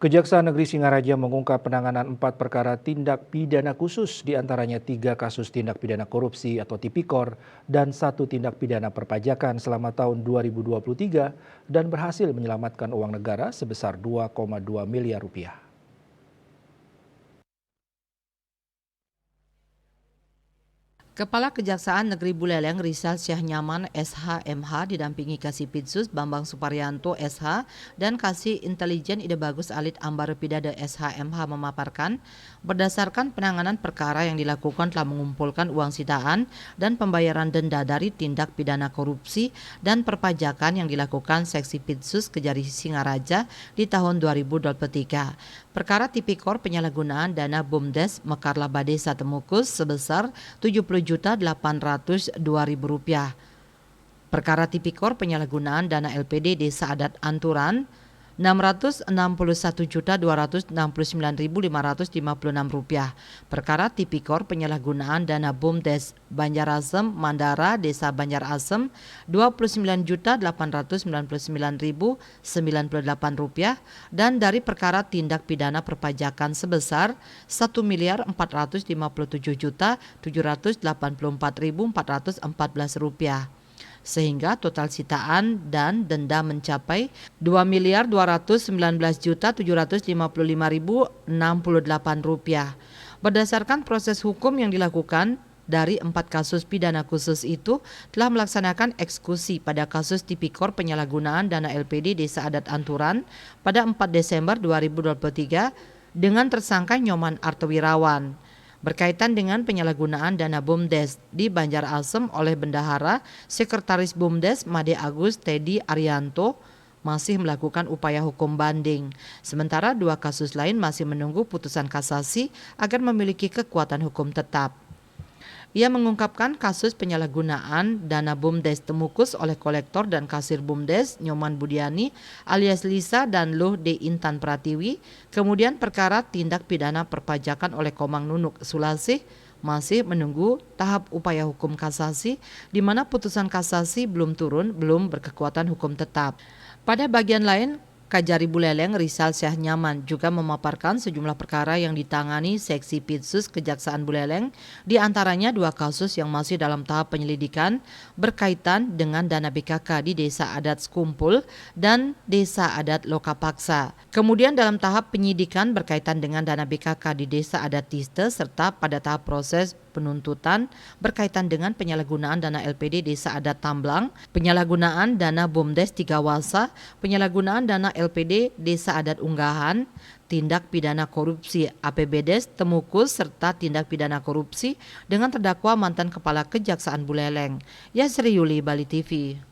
Kejaksaan Negeri Singaraja mengungkap penanganan 4 perkara tindak pidana khusus, diantaranya 3 kasus tindak pidana korupsi atau tipikor dan 1 tindak pidana perpajakan selama tahun 2023 dan berhasil menyelamatkan uang negara sebesar 2,2 miliar rupiah. Kepala Kejaksaan Negeri Buleleng Rizal Syahnyaman SH.MH didampingi Kasipitsus Bambang Suparyanto SH dan Kasih Intelijen Ide Bagus Alit Ambarepidada SH.MH memaparkan, berdasarkan penanganan perkara yang dilakukan telah mengumpulkan uang sitaan dan pembayaran denda dari tindak pidana korupsi dan perpajakan yang dilakukan Seksi Pitsus Kejari Singaraja di tahun 2023. Perkara tipikor penyalahgunaan dana BUMDes Mekarlaba Desa Temukus sebesar Rp70.802.000. Perkara tipikor penyalahgunaan dana LPD Desa Adat Anturan Rp661.269.556. Perkara tipikor penyalahgunaan dana BUMDes Banjarasem Mandara Desa Banjarasem Rp29.899.098 dan dari perkara tindak pidana perpajakan sebesar Rp1.457.784.414, sehingga total sitaan dan denda mencapai Rp2.219.755.068. Berdasarkan proses hukum yang dilakukan, dari 4 kasus pidana khusus itu telah melaksanakan eksekusi pada kasus tipikor penyalahgunaan dana LPD Desa Adat Anturan pada 4 Desember 2023 dengan tersangka Nyoman Artowirawan. Berkaitan dengan penyalahgunaan dana BUMDes di Banjarasem oleh Bendahara Sekretaris BUMDes Made Agus Teddy Arianto masih melakukan upaya hukum banding. Sementara 2 kasus lain masih menunggu putusan kasasi agar memiliki kekuatan hukum tetap. Ia mengungkapkan kasus penyalahgunaan dana BUMDes Temukus oleh kolektor dan kasir BUMDes Nyoman Budiani alias Lisa dan Luh De Intan Pratiwi, kemudian perkara tindak pidana perpajakan oleh Komang Nunuk Sulasih masih menunggu tahap upaya hukum kasasi, di mana putusan kasasi belum turun, belum berkekuatan hukum tetap. Pada bagian lain, Kajari Buleleng Rizal Syahnyaman juga memaparkan sejumlah perkara yang ditangani Seksi Pitsus Kejaksaan Buleleng, di antaranya 2 kasus yang masih dalam tahap penyelidikan berkaitan dengan dana BKK di Desa Adat Skumpul dan Desa Adat Lokapaksa. Kemudian dalam tahap penyidikan berkaitan dengan dana BKK di Desa Adat Tiste serta pada tahap proses penuntutan berkaitan dengan penyalahgunaan dana LPD Desa Adat Tamblang, penyalahgunaan dana BUMDes Tigawasa, penyalahgunaan dana LPD Desa Adat Unggahan, tindak pidana korupsi APBdes Temukus serta tindak pidana korupsi dengan terdakwa mantan Kepala Kejaksaan Buleleng, Yasri Yuli, Bali TV.